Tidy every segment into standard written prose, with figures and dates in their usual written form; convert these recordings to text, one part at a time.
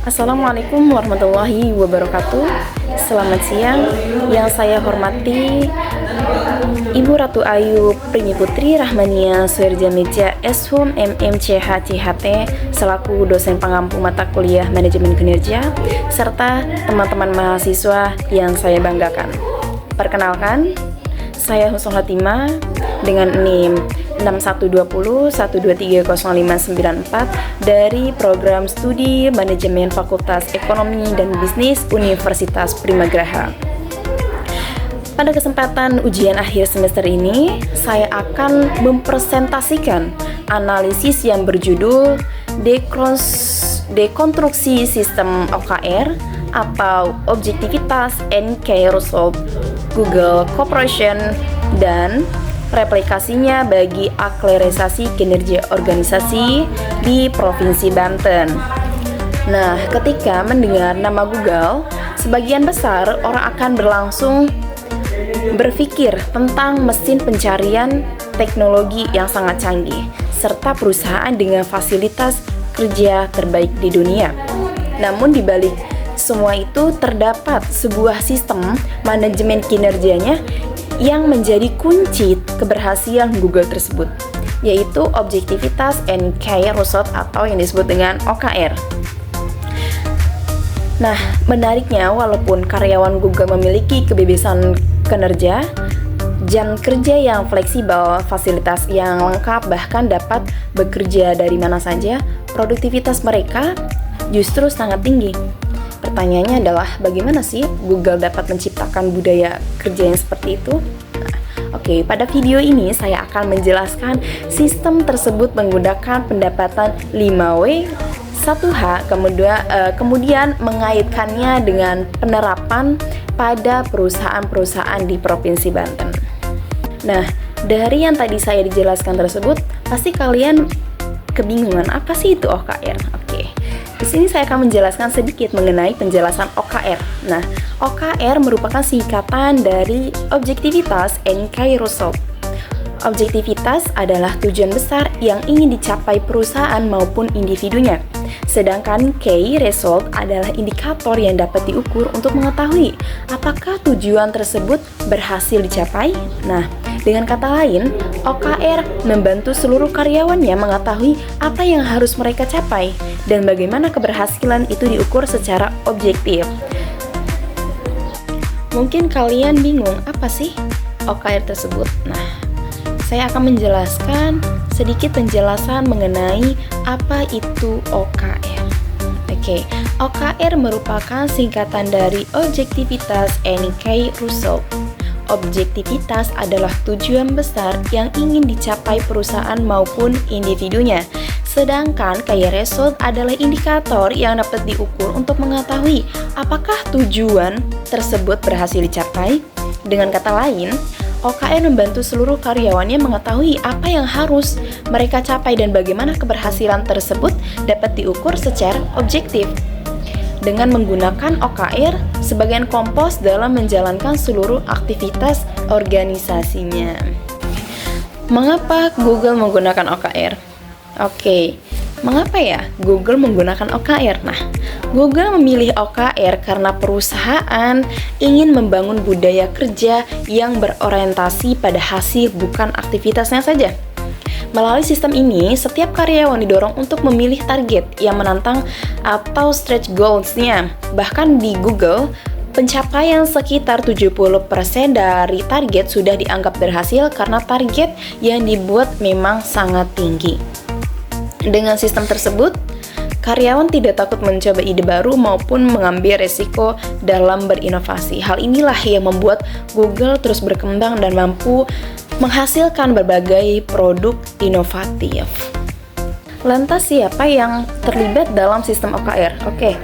Assalamualaikum warahmatullahi wabarakatuh. Selamat siang. Yang saya hormati Ibu Ratu Ayu Primi Putri Rahmania Suherja Meja Eshum MMCH CHT selaku dosen pengampu mata kuliah manajemen kinerja serta teman-teman mahasiswa yang saya banggakan. Perkenalkan, saya Husnul Hatimah dengan NIM 612012305994 dari Program Studi Manajemen Fakultas Ekonomi dan Bisnis Universitas Primagraha. Pada kesempatan ujian akhir semester ini, saya akan mempresentasikan analisis yang berjudul Dekonstruksi Sistem OKR atau Objektivitas and Key Result Google Corporation dan replikasinya bagi akselerasi kinerja organisasi di Provinsi Banten. Nah, ketika mendengar nama Google, sebagian besar orang akan berpikir tentang mesin pencarian teknologi yang sangat canggih, serta perusahaan dengan fasilitas kerja terbaik di dunia. Namun di balik semua itu terdapat sebuah sistem manajemen kinerjanya yang menjadi kunci keberhasilan Google tersebut, yaitu Objektivitas and Key Result atau yang disebut dengan OKR. Nah, menariknya walaupun karyawan Google memiliki kebebasan kinerja, jam kerja yang fleksibel, fasilitas yang lengkap, bahkan dapat bekerja dari mana saja, produktivitas mereka justru sangat tinggi. Pertanyaannya adalah bagaimana sih Google dapat menciptakan budaya kerja yang seperti itu? Oke, pada video ini saya akan menjelaskan sistem tersebut menggunakan pendapatan 5W 1H, kemudian mengaitkannya dengan penerapan pada perusahaan-perusahaan di Provinsi Banten. Nah, dari yang tadi saya dijelaskan tersebut, pasti kalian kebingungan apa sih itu OKR? Oke. Di sini saya akan menjelaskan sedikit mengenai penjelasan OKR. Nah, OKR merupakan singkatan dari Objektivitas and Key Result. Objektivitas adalah tujuan besar yang ingin dicapai perusahaan maupun individunya. Sedangkan Key Result adalah indikator yang dapat diukur untuk mengetahui apakah tujuan tersebut berhasil dicapai. Nah, dengan kata lain, OKR membantu seluruh karyawannya mengetahui apa yang harus mereka capai dan bagaimana keberhasilan itu diukur secara objektif. Mungkin kalian bingung, apa sih OKR tersebut? Nah, saya akan menjelaskan sedikit penjelasan mengenai apa itu OKR. Oke, OKR merupakan singkatan dari Objektivitas and Key Result. Objektivitas adalah tujuan besar yang ingin dicapai perusahaan maupun individunya. Sedangkan Key Result adalah indikator yang dapat diukur untuk mengetahui apakah tujuan tersebut berhasil dicapai. Dengan kata lain, OKR membantu seluruh karyawannya mengetahui apa yang harus mereka capai dan bagaimana keberhasilan tersebut dapat diukur secara objektif. Dengan menggunakan OKR sebagai kompos dalam menjalankan seluruh aktivitas organisasinya. Mengapa Google menggunakan OKR? Oke, mengapa ya Google menggunakan OKR? Nah, Google memilih OKR karena perusahaan ingin membangun budaya kerja yang berorientasi pada hasil bukan aktivitasnya saja. Melalui sistem ini, setiap karyawan didorong untuk memilih target yang menantang atau stretch goals-nya. Bahkan di Google, pencapaian sekitar 70% dari target sudah dianggap berhasil karena target yang dibuat memang sangat tinggi. Dengan sistem tersebut, karyawan tidak takut mencoba ide baru maupun mengambil resiko dalam berinovasi. Hal inilah yang membuat Google terus berkembang dan mampu menghasilkan berbagai produk inovatif. Lantas siapa yang terlibat dalam sistem OKR? Oke.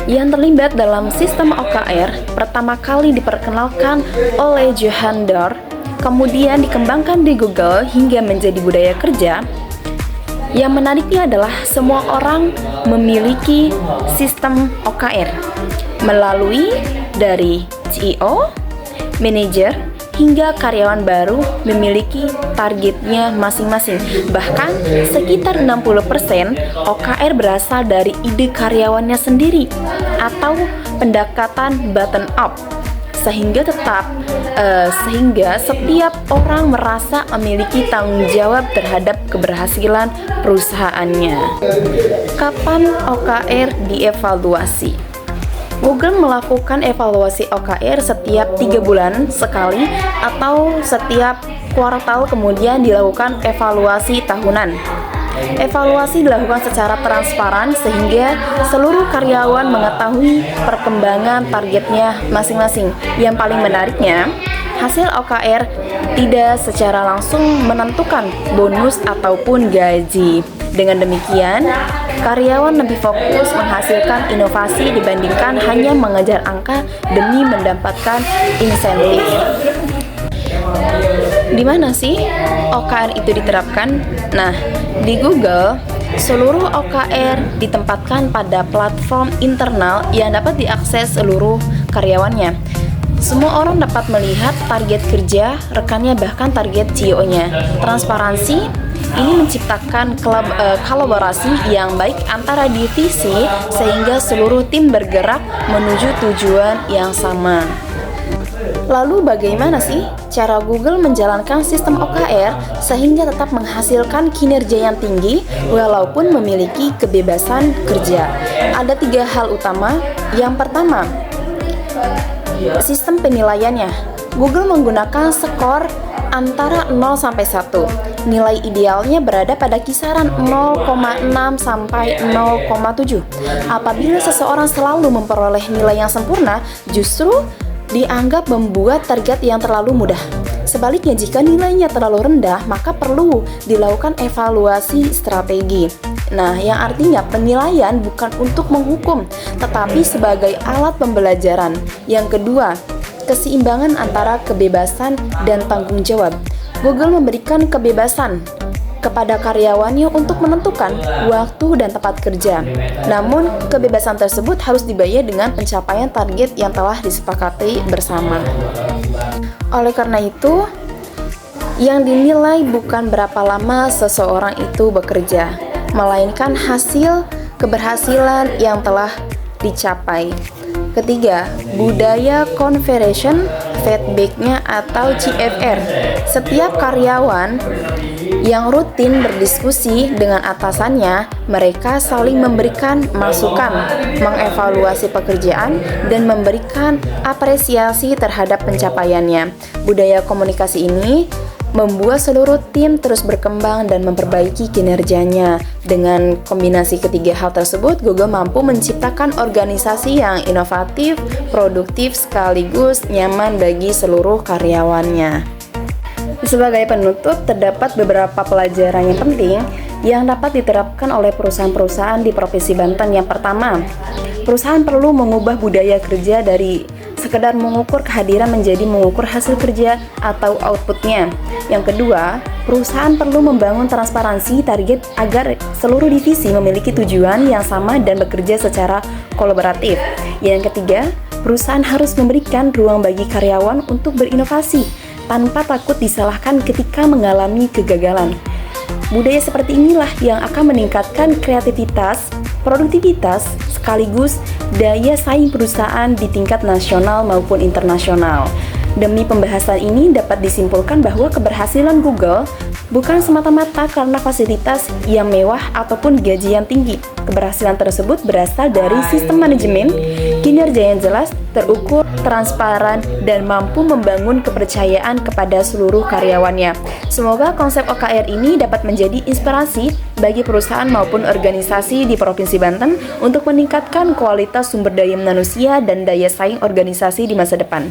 Yang terlibat dalam sistem OKR pertama kali diperkenalkan oleh Johan Doerr, kemudian dikembangkan di Google hingga menjadi budaya kerja. Yang menariknya adalah semua orang memiliki sistem OKR melalui dari CEO, manajer, hingga karyawan baru memiliki targetnya masing-masing. Bahkan sekitar 60% OKR berasal dari ide karyawannya sendiri atau pendekatan bottom up, sehingga setiap orang merasa memiliki tanggung jawab terhadap keberhasilan perusahaannya. Kapan OKR dievaluasi? Google melakukan evaluasi OKR setiap 3 bulan sekali atau setiap kuartal, kemudian dilakukan evaluasi tahunan. Evaluasi dilakukan secara transparan sehingga seluruh karyawan mengetahui perkembangan targetnya masing-masing. Yang paling menariknya, hasil OKR tidak secara langsung menentukan bonus ataupun gaji. Dengan demikian, karyawan lebih fokus menghasilkan inovasi dibandingkan hanya mengejar angka demi mendapatkan insentif. Di mana sih OKR itu diterapkan? Nah, di Google, seluruh OKR ditempatkan pada platform internal yang dapat diakses seluruh karyawannya. Semua orang dapat melihat target kerja rekannya, bahkan target CEO-nya. Transparansi ini menciptakan kolaborasi yang baik antara divisi sehingga seluruh tim bergerak menuju tujuan yang sama. Lalu bagaimana sih cara Google menjalankan sistem OKR sehingga tetap menghasilkan kinerja yang tinggi walaupun memiliki kebebasan kerja? Ada 3 hal utama. Yang pertama, sistem penilaiannya. Google menggunakan skor antara 0 sampai 1. Nilai idealnya berada pada kisaran 0,6 sampai 0,7. Apabila seseorang selalu memperoleh nilai yang sempurna, justru dianggap membuat target yang terlalu mudah. Sebaliknya, jika nilainya terlalu rendah, maka perlu dilakukan evaluasi strategi. Nah, yang artinya penilaian bukan untuk menghukum, tetapi sebagai alat pembelajaran. Yang kedua, keseimbangan antara kebebasan dan tanggung jawab. Google memberikan kebebasan kepada karyawannya untuk menentukan waktu dan tempat kerja. Namun, kebebasan tersebut harus dibayar dengan pencapaian target yang telah disepakati bersama. Oleh karena itu, yang dinilai bukan berapa lama seseorang itu bekerja, melainkan hasil keberhasilan yang telah dicapai. Ketiga, budaya conversation feedback-nya atau CFR. Setiap karyawan yang rutin berdiskusi dengan atasannya, mereka saling memberikan masukan, mengevaluasi pekerjaan, dan memberikan apresiasi terhadap pencapaiannya. Budaya komunikasi ini membuat seluruh tim terus berkembang dan memperbaiki kinerjanya. Dengan kombinasi ketiga hal tersebut, Google mampu menciptakan organisasi yang inovatif, produktif, sekaligus nyaman bagi seluruh karyawannya. Sebagai penutup, terdapat beberapa pelajaran yang penting yang dapat diterapkan oleh perusahaan-perusahaan di Provinsi Banten. Yang pertama, perusahaan perlu mengubah budaya kerja dari sekedar mengukur kehadiran menjadi mengukur hasil kerja atau outputnya. Yang kedua, perusahaan perlu membangun transparansi target agar seluruh divisi memiliki tujuan yang sama dan bekerja secara kolaboratif. Yang ketiga, perusahaan harus memberikan ruang bagi karyawan untuk berinovasi tanpa takut disalahkan ketika mengalami kegagalan. Budaya seperti inilah yang akan meningkatkan kreativitas, produktivitas, sekaligus daya saing perusahaan di tingkat nasional maupun internasional. Demi pembahasan ini dapat disimpulkan bahwa keberhasilan Google bukan semata-mata karena fasilitas yang mewah ataupun gaji yang tinggi. Keberhasilan tersebut berasal dari sistem manajemen, kinerja yang jelas, terukur, transparan, dan mampu membangun kepercayaan kepada seluruh karyawannya. Semoga konsep OKR ini dapat menjadi inspirasi bagi perusahaan maupun organisasi di Provinsi Banten untuk meningkatkan kualitas sumber daya manusia dan daya saing organisasi di masa depan.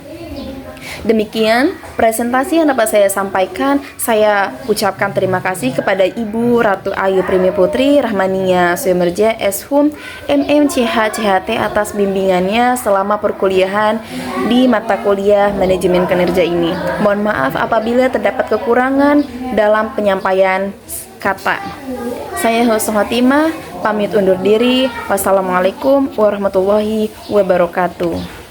Demikian presentasi yang dapat saya sampaikan. Saya ucapkan terima kasih kepada Ibu Ratu Ayu Primi Putri Rahmania Sumerja Eshum MMCH-CHT atas bimbingannya selama perkuliahan di mata kuliah manajemen kinerja ini. Mohon maaf apabila terdapat kekurangan dalam penyampaian kata. Saya Husnul Khotimah pamit undur diri. Wassalamualaikum warahmatullahi wabarakatuh.